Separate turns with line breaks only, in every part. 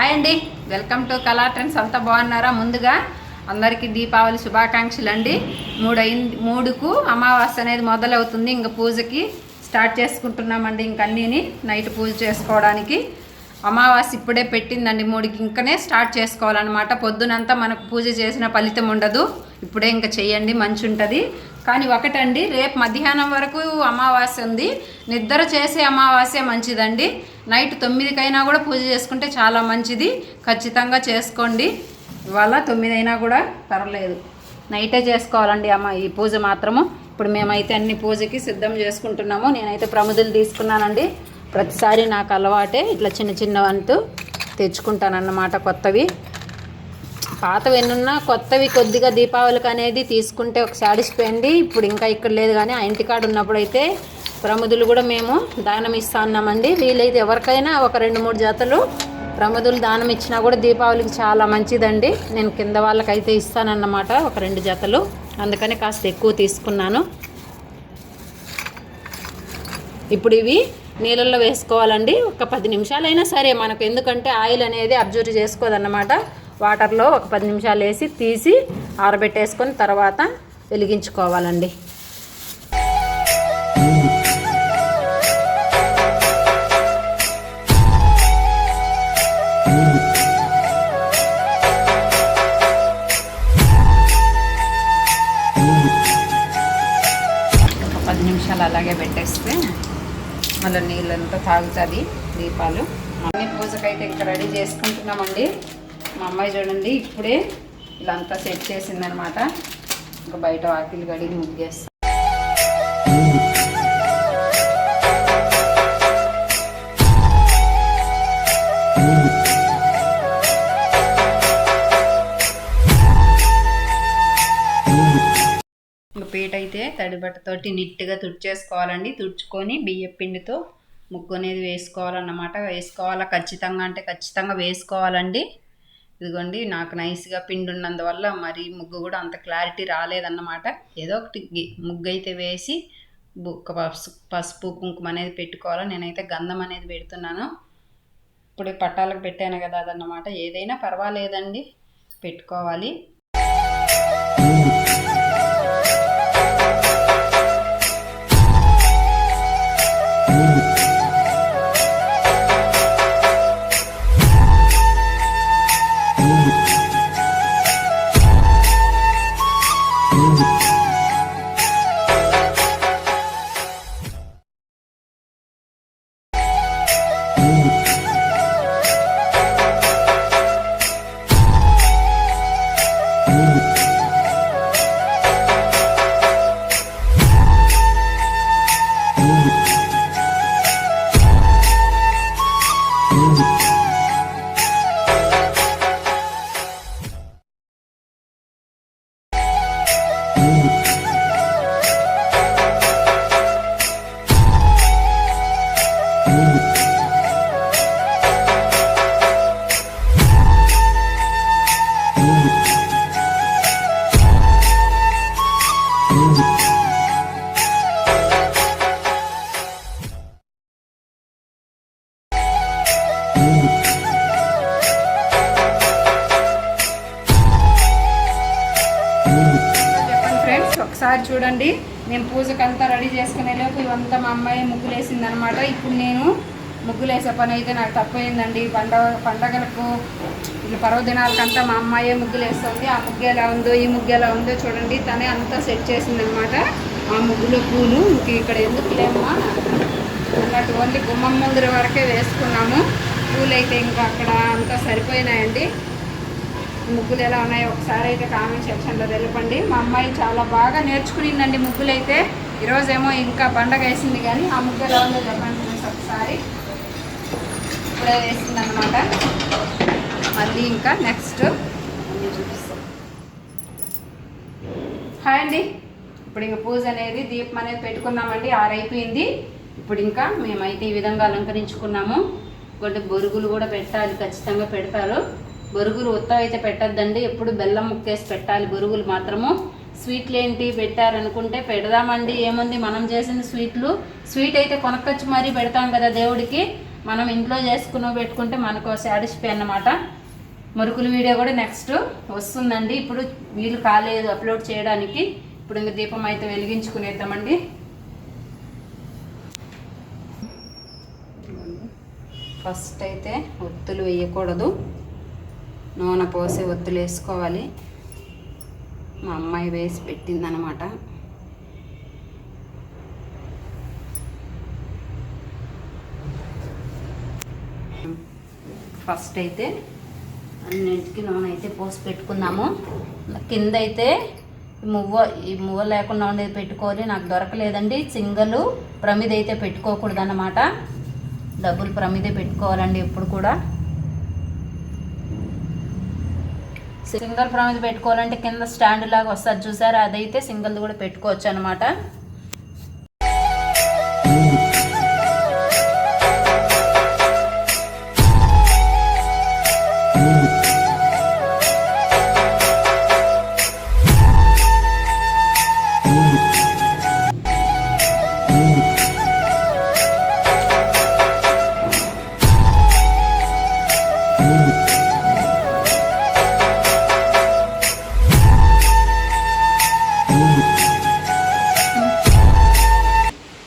Hi అండి, welcome to కళా trends. అంతా బాగున్నారా? ముందుగా అందరికీ దీపావళి శుభాకాంక్షలు అండి. 3కు అమావాస్య అనేది మొదలవుతుంది. ఇంకా పూజకి స్టార్ట్ చేసుకుంటున్నామండి. ఇంక అన్నీని నైట్ పూజ చేసుకోవడానికి అమావాస్య ఇప్పుడే పెట్టిందండి. 3కి ఇంకనే స్టార్ట్ చేసుకోవాలన్నమాట. పొద్దునంతా మనకు పూజ చేసిన ఫలితం ఉండదు. ఇప్పుడే ఇంకా చెయ్యండి, మంచి ఉంటుంది. కానీ ఒకటండి, రేపు మధ్యాహ్నం వరకు అమావాస్య ఉంది. నిద్ర చేసే అమావాస్య మంచిదండి. నైట్ 9కైనా కూడా పూజ చేసుకుంటే చాలా మంచిది. ఖచ్చితంగా చేసుకోండి. ఇవాళ 9 అయినా కూడా పర్లేదు, నైటే చేసుకోవాలండి ఈ పూజ మాత్రము. ఇప్పుడు మేమైతే అన్ని పూజకి సిద్ధం చేసుకుంటున్నాము. నేనైతే ప్రమిదలు తీసుకున్నానండి. ప్రతిసారి నాకు అలవాటే ఇట్లా చిన్న చిన్న వంతు తెచ్చుకుంటానన్నమాట. కొత్తవి పాతవి ఎన్నున్నా కొత్తవి కొద్దిగా దీపావళికి అనేది తీసుకుంటే ఒక సాటిస్ఫైండి. ఇప్పుడు ఇంకా ఇక్కడ లేదు, కానీ ఆ ఇంటికాడ ఉన్నప్పుడు అయితే ప్రమిదలు కూడా మేము దానం ఇస్తా ఉన్నామండి. వీలైతే ఎవరికైనా ఒక 2-3 జతలు ప్రమిదలు దానం ఇచ్చినా కూడా దీపావళికి చాలా మంచిదండి. నేను కింద వాళ్ళకైతే ఇస్తానన్నమాట ఒక 2 జతలు. అందుకని కాస్త ఎక్కువ తీసుకున్నాను. ఇప్పుడు ఇవి నీళ్ళల్లో వేసుకోవాలండి. ఒక 10 నిమిషాలైనా సరే మనకు, ఎందుకంటే ఆయిల్ అనేది అబ్జర్వ్ చేసుకోదన్నమాట. వాటర్లో ఒక 10 నిమిషాలు వేసి తీసి ఆరబెట్టేసుకొని తర్వాత వెలిగించుకోవాలండి. ఒక 10 నిమిషాలు అలాగే పెట్టేస్తే మళ్ళీ నీళ్ళంతా తాగుతుంది దీపాలు. అన్ని పూజకైతే ఇంకా రెడీ చేసుకుంటున్నామండి. మా అమ్మాయి చూడండి ఇప్పుడే ఇలా అంతా సెట్ చేసిందనమాట. ఇంకా బయట వాకిలు కడిగి ముగ్గేస్తాం. ఇంకా పీట అయితే తడిబట్టతోటి నీట్గా తుడిచేసుకోవాలండి. తుడుచుకొని బియ్యం పిండితో ముగ్గు అనేది వేసుకోవాలన్నమాట. వేసుకోవాలా ఖచ్చితంగా, అంటే ఖచ్చితంగా వేసుకోవాలండి. ఇదిగోండి, నాకు నైస్గా పిండి ఉన్నందువల్ల మరి ముగ్గు కూడా అంత క్లారిటీ రాలేదన్నమాట. ఏదో ఒకటి ముగ్గు అయితే వేసి పసుపు కుంకుమ అనేది పెట్టుకోవాలి. నేనైతే గంధం అనేది పెడుతున్నాను. ఇప్పుడు పట్టాలకు పెట్టాను కదా అదన్నమాట. ఏదైనా పర్వాలేదండి, పెట్టుకోవాలి. ఒకసారి చూడండి, నేను పూజకంతా రెడీ చేసుకునేలోపు ఇవంతా మా అమ్మాయి ముగ్గులు వేసిందనమాట. ఇప్పుడు నేను ముగ్గులు వేసే పని అయితే నాకు తప్పయిందండి. పండగలకు ఇట్లా పర్వదినాలకంతా మా అమ్మాయే ముగ్గులు వేస్తుంది. ఆ ముగ్గు ఎలా ఉందో ఈ ముగ్గు ఎలా ఉందో చూడండి. తనే అంతా సెట్ చేసిందనమాట. ఆ ముగ్గులో పూలు ఇంక ఇక్కడ ఎందుకు లేమ్మా అన్నట్టు ఓన్లీ గుమ్మం ముందర వరకే వేసుకున్నాము. పూలు అయితే ఇంకా అక్కడ అంతా సరిపోయినాయండి. ముగ్గులు ఎలా ఉన్నాయో ఒకసారి అయితే కామెంట్ సెక్షన్లో తెలపండి. మా అమ్మాయి చాలా బాగా నేర్చుకునిందండి ముగ్గులు అయితే. ఈరోజేమో ఇంకా పండగ వేసింది, కానీ ఆ ముగ్గు ఎలా ఉందో చెప్పండి ఒకసారి. ఇప్పుడే వేసిందనమాట. మళ్ళీ ఇంకా నెక్స్ట్ అన్నీ చూపిస్తాం. హాయ్ అండి, ఇప్పుడు ఇంకా పూజ అనేది దీపం అనేది పెట్టుకున్నామండి. 6 అయిపోయింది. ఇప్పుడు ఇంకా మేమైతే ఈ విధంగా అలంకరించుకున్నాము. కొన్ని బొరుగులు కూడా పెట్టాలి, ఖచ్చితంగా పెడతారు. బొరుగులు ఉత్తవ అయితే పెట్టద్దండి, ఎప్పుడు బెల్లం ముక్కేసి పెట్టాలి బొరుగులు మాత్రము. స్వీట్లు ఏంటి పెట్టారనుకుంటే పెడదామండి. ఏముంది, మనం చేసిన స్వీట్ అయితే కొనకొచ్చి మరీ పెడతాం కదా దేవుడికి. మనం ఇంట్లో చేసుకుని పెట్టుకుంటే మనకు సాటిస్ఫై అన్నమాట. మురుకులు వీడియో కూడా నెక్స్ట్ వస్తుందండి. ఇప్పుడు వీలు కాలేదు అప్లోడ్ చేయడానికి. ఇప్పుడు ఇంక దీపం అయితే వెలిగించుకునేద్దామండి. ఫస్ట్ అయితే ఒత్తులు వేయకూడదు, నూనె పోసి ఒత్తులు వేసుకోవాలి. మా అమ్మాయి వేసి పెట్టిందనమాట. ఫస్ట్ అయితే అన్నింటికి నూనె అయితే పోసి పెట్టుకుందాము. కింద అయితే ఈ మువ్వ లేకుండా ఉండేది పెట్టుకోవాలి. నాకు దొరకలేదండి. సింగల్ ప్రమిద అయితే పెట్టుకోకూడదు అన్నమాట. డబుల్ ప్రమిదే పెట్టుకోవాలండి ఎప్పుడు కూడా. సింగిల్ ప్రమిద పెట్టుకోవాలంటే కింద స్టాండ్ లాగా వస్తుంది చూసారా, అదైతే సింగిల్ది కూడా పెట్టుకోవచ్చు అనమాట.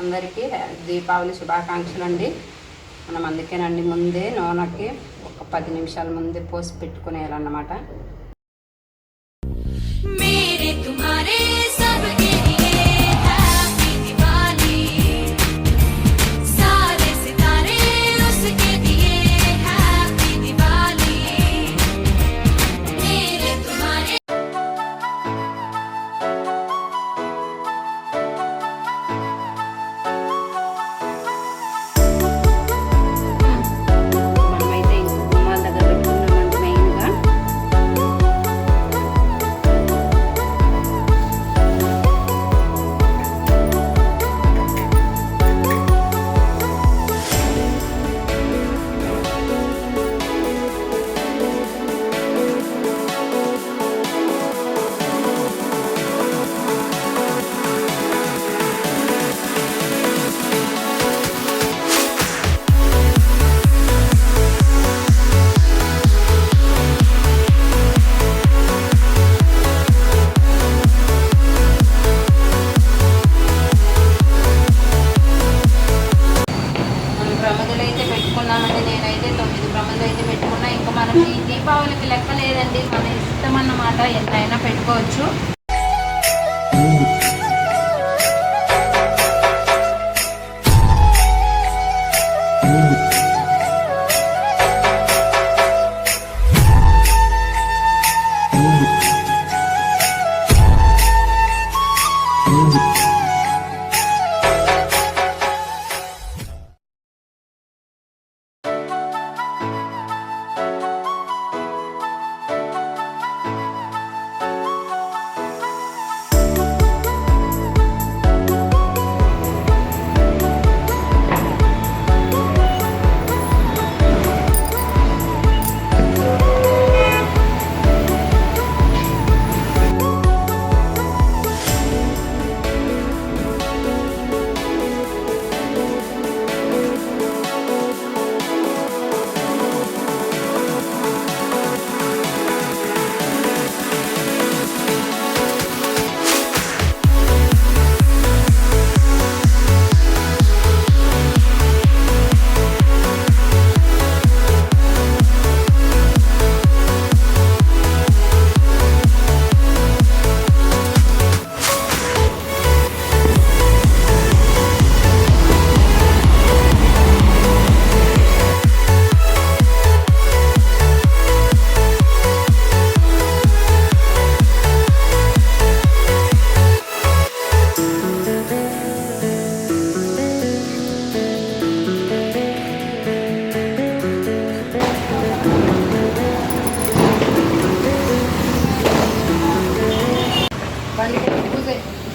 అందరికీ దీపావళి శుభాకాంక్షలు అండి. మనం అందుకేనండి ముందే నూనెకి ఒక 10 నిమిషాల ముందే పోసి పెట్టుకునేయాలన్నమాట. నేనైతే 9 ప్రమిదలు అయితే పెట్టుకున్నా. ఇంకా మనకి దీపావళికి లెక్క లేదండి, మన ఇష్టం అన్నమాట. ఎంతైనా పెట్టుకోవచ్చు.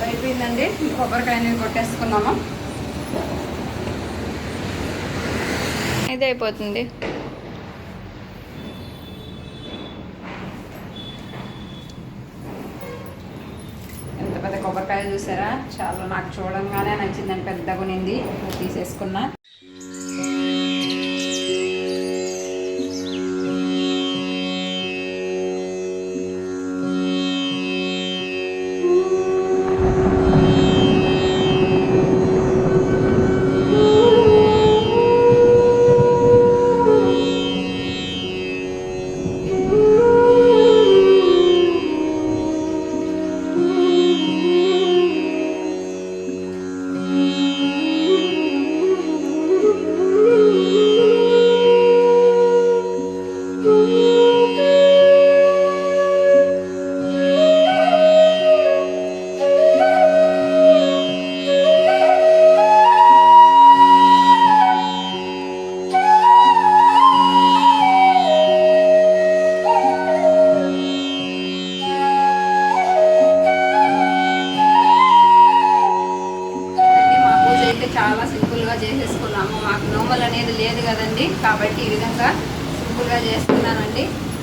అయిపోయిందండి. కొబ్బరికాయని కొట్టేసుకున్నాము. ఇది అయిపోతుంది. ఎంత పెద్ద కొబ్బరికాయ చూసారా, చాలా నాకు చూడంగానే నచ్చిందని పెద్దగా నింది తీసేసుకున్నా.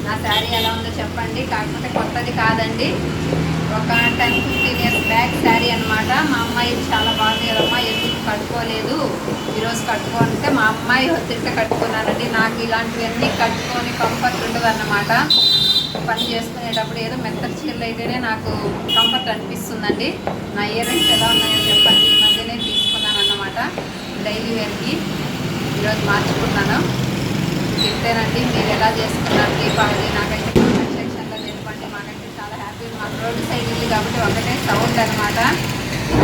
నా శారీ ఎలా ఉందో చెప్పండి. కాకపోతే కొత్తది కాదండి, ఒక 10-15 ఇయర్స్ బ్యాక్ శారీ అనమాట. మా అమ్మాయి చాలా బాగుంది కదమ్మా, ఎందుకు కట్టుకోలేదు, ఈరోజు కట్టుకోవాలంటే మా అమ్మాయి ఒత్తిడితో కట్టుకున్నానండి. నాకు ఇలాంటివన్నీ కట్టుకొని కంఫర్ట్ ఉండదు అన్నమాట. పని చేసుకునేటప్పుడు ఏదో మెత్తటి చీరలు అయితేనే నాకు కంఫర్ట్ అనిపిస్తుందండి. నా ఇయర్ రింగ్స్ ఎలా ఉన్నాయో చెప్పండి. ఈ మధ్యనే తీసుకున్నాను అన్నమాట డైలీ వేర్కి, ఈరోజు మార్చుకున్నాను. చెప్తేనండి మీరు ఎలా చేసుకున్నారు దీపావళి, నాకైతే కామెంట్ సెక్షన్లో తెలిపండి. మాకైతే చాలా హ్యాపీ. మాకు రోడ్డు సైడ్ ఇల్లు కాబట్టి ఒకటే సౌండ్ అనమాట.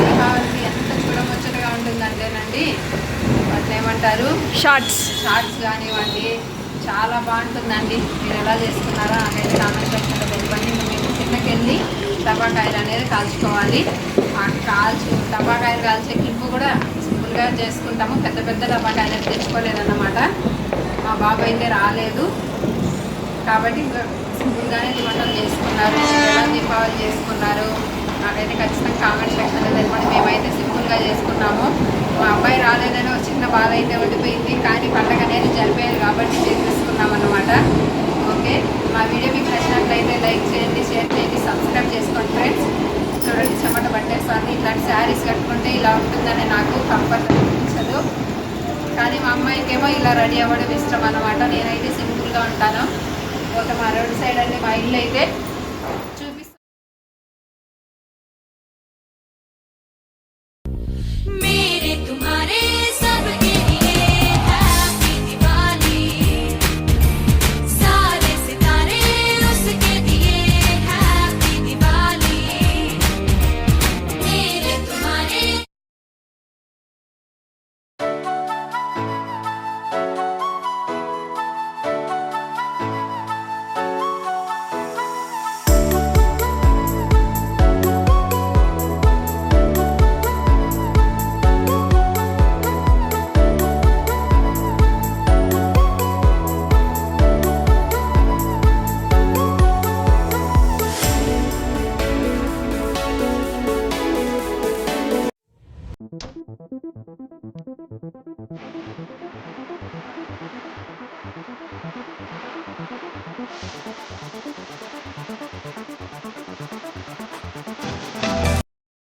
దీపావళికి ఎంత చూడముచ్చటగా ఉంటుందంటేనండి, వాటిని ఏమంటారు, షార్ట్స్ కానివ్వండి, చాలా బాగుంటుందండి. మీరు ఎలా చేసుకున్నారో నాకైతే కామెంట్ సెక్షన్లో తెలిపండి. మేము కిందకెళ్ళి టపాకాయలు అనేది కాల్చుకోవాలి. ఆ టపాకాయలు కాల్చే క్లిప్పు కూడా సింపుల్గా చేసుకుంటాము. పెద్ద పెద్ద టపాకాయలు అయితే తెచ్చుకోలేదన్నమాట. మా బాబు అయితే రాలేదు కాబట్టి సింపుల్గానే వంటలు చేసుకున్నారు. ఎలా దీపావళి చేసుకున్నారు నాకైతే ఖచ్చితంగా కామెంట్ సెక్షన్లో తెలిపండి. మేమైతే సింపుల్గా చేసుకున్నాము. మా అబ్బాయి రాలేదని ఒక చిన్న బాధ అయితే ఉండిపోయింది, కానీ పండగ అనేది జరిపేది కాబట్టి చేసుకున్నాం అన్నమాట. ఓకే, మా వీడియో మీకు నచ్చినట్లయితే లైక్ చేయండి, షేర్ చేయండి, సబ్స్క్రైబ్ చేసుకోండి ఫ్రెండ్స్. చూడండి చెమట పట్టేస్తుంది. ఇట్లాంటి శారీస్ కట్టుకుంటే ఇలా ఉంటుందని నాకు కంఫర్ట్ అనిపించదు, కానీ మా అమ్మాయికేమో ఇలా రెడీ అవ్వడం ఇష్టం అన్నమాట. నేనైతే సింపుల్గా ఉంటాను. ఒక మా రోడ్ సైడ్ అండి మా ఇల్లు అయితే చూపిస్తాను.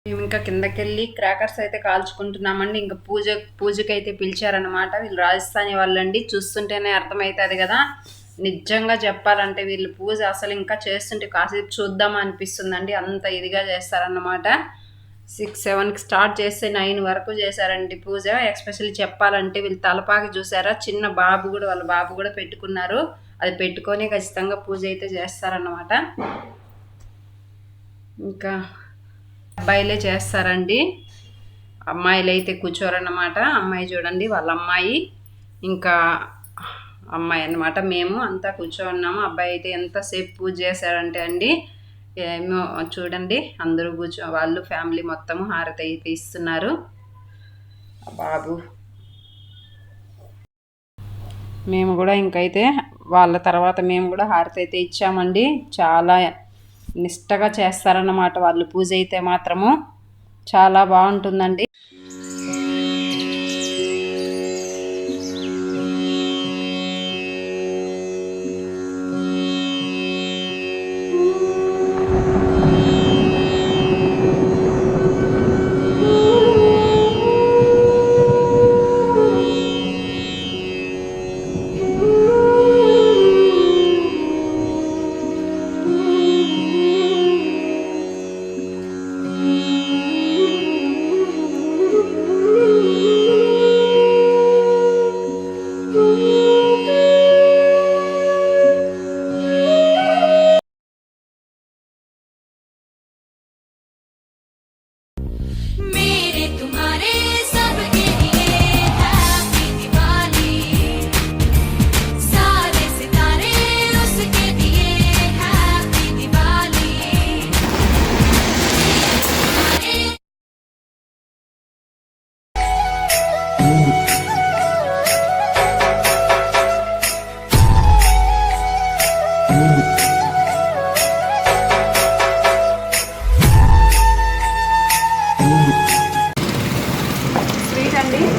మేము ఇంకా కిందకెళ్ళి క్రాకర్స్ అయితే కాల్చుకుంటున్నామండి. ఇంకా పూజకి అయితే పిలిచారనమాట. వీళ్ళు రాజస్థానీ వాళ్ళండి, చూస్తుంటేనే అర్థమవుతుంది కదా. నిజంగా చెప్పాలంటే వీళ్ళు పూజ అసలు ఇంకా చేస్తుంటే కాసేపు చూద్దామా అనిపిస్తుందండి, అంత ఇదిగా చేస్తారన్నమాట. 6-7కి స్టార్ట్ చేస్తే 9 వరకు చేశారండి పూజ. ఎస్పెషల్లీ చెప్పాలంటే వీళ్ళు తలపాకి చూసారా, చిన్న బాబు కూడా, వాళ్ళ బాబు కూడా పెట్టుకున్నారు. అది పెట్టుకొని ఖచ్చితంగా పూజ అయితే చేస్తారన్నమాట. ఇంకా అబ్బాయిలే చేస్తారండి, అమ్మాయిలు అయితే కూర్చోరన్నమాట. అమ్మాయి చూడండి, వాళ్ళ అమ్మాయి ఇంకా అమ్మాయి అన్నమాట. మేము అంతా కూర్చోన్నాము. అబ్బాయి అయితే ఎంతసేపు పూజ చేశారంటే అండి, ఏమో చూడండి, అందరూ వాళ్ళు ఫ్యామిలీ మొత్తము హారతి అయితే ఇస్తున్నారు. బాబు మేము కూడా ఇంకైతే వాళ్ళ తర్వాత మేము కూడా హారతి అయితే ఇచ్చామండి. చాలా నిష్టగా చేస్తారన్నమాట వాళ్ళు పూజ అయితే మాత్రము చాలా బాగుంటుందండి.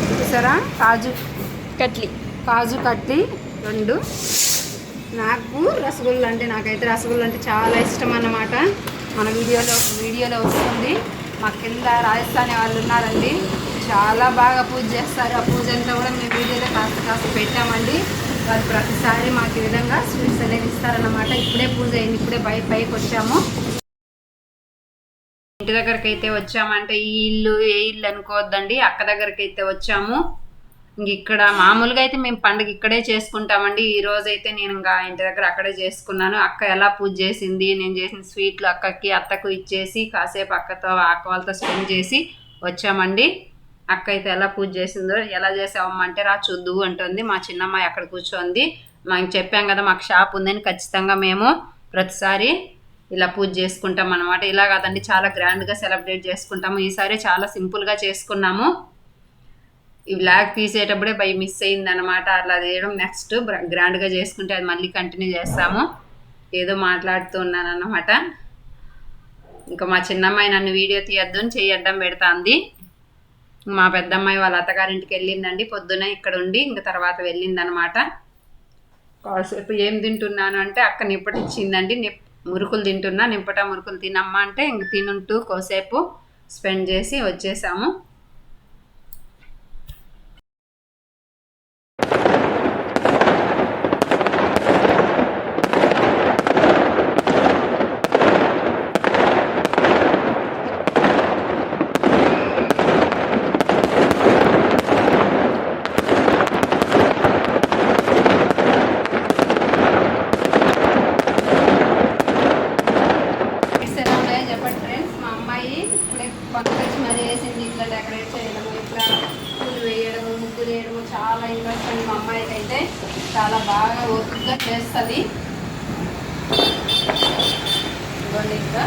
చూసారా, కాజు కట్లీ 2 నాకు రసగుల్లా అంటే నాకైతే రసగుల్లా అంటే చాలా ఇష్టం అన్నమాట. మన వీడియోలో వస్తుంది. మా కింద రాజస్థానీ వాళ్ళు ఉన్నారండి, చాలా బాగా పూజ చేస్తారు. ఆ పూజ అంతా కూడా మేము వీడియోలో కాస్త పెట్టామండి. వాళ్ళు ప్రతిసారి మాకు ఈ విధంగా స్వీట్స్ అనేది ఇస్తారన్నమాట. ఇప్పుడే పూజ అయింది, ఇప్పుడే పైకి వచ్చాము. ఇంటి దగ్గరికి అయితే వచ్చామంటే ఈ ఇల్లు ఏ ఇల్లు అనుకోవద్దండి, అక్క దగ్గరికి అయితే వచ్చాము. ఇక్కడ మామూలుగా అయితే మేము పండుగ ఇక్కడే చేసుకుంటామండి. ఈ రోజు అయితే నేను ఇంకా ఇంటి దగ్గర అక్కడే చేసుకున్నాను. అక్క ఎలా పూజ చేసింది, నేను చేసిన స్వీట్లు అత్తకు ఇచ్చేసి కాసేపు అక్క వాళ్ళతో స్పెండ్ చేసి వచ్చామండి. అక్క అయితే ఎలా పూజ చేసిందో, ఎలా చేసావమ్మంటే రా చూద్దు అంటుంది. మా చిన్నమ్మాయి అక్కడ కూర్చోంది. మేము చెప్పాం కదా మాకు షాప్ ఉందని, ఖచ్చితంగా మేము ప్రతిసారి ఇలా పూజ చేసుకుంటాం అనమాట. ఇలా కాదండి, చాలా గ్రాండ్గా సెలబ్రేట్ చేసుకుంటాము. ఈసారి చాలా సింపుల్గా చేసుకున్నాము. ఈ బ్లాగ్ తీసేటప్పుడే మిస్ అయింది అనమాట. అట్లా చేయడం నెక్స్ట్ గ్రాండ్గా చేసుకుంటే అది మళ్ళీ కంటిన్యూ చేస్తాము. ఏదో మాట్లాడుతూ ఉన్నాను అన్నమాట. ఇంకా మా చిన్నమ్మాయి నన్ను వీడియో తీయద్దు అని చెయ్యడ్డం పెడతాంది. మా పెద్దమ్మాయి వాళ్ళ అత్తగారింటికి వెళ్ళిందండి పొద్దున, ఇక్కడ ఉండి ఇంకా తర్వాత వెళ్ళిందనమాట. కాసేపు ఏం తింటున్నాను అంటే అక్క నిప్పటిచ్చిందండి. మురుకులు తింటున్నా, మురుకులు తినమ్మా అంటే ఇంక తినుంటూ కోసేపు స్పెండ్ చేసి వచ్చేసాము. డెకరేట్ చేయడం, ఇట్లా పూలు వేయడం, ముగ్గులు వేయడం చాలా ఇంట్రెస్ట్ అండి. మా అమ్మాయికి అయితే చాలా బాగా ఓపికగా చేస్తుంది. ఇంకా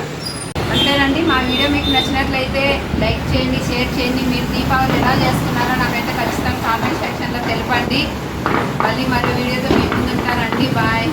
అంతేనండి. మా వీడియో మీకు నచ్చినట్లయితే లైక్ చేయండి, షేర్ చేయండి. మీరు దీపావళి ఎలా చేసుకున్నారో నాకైతే ఖచ్చితంగా కామెంట్ సెక్షన్లో తెలపండి. మళ్ళీ మరో వీడియోతో మీ ముందుంటారండి. బాయ్.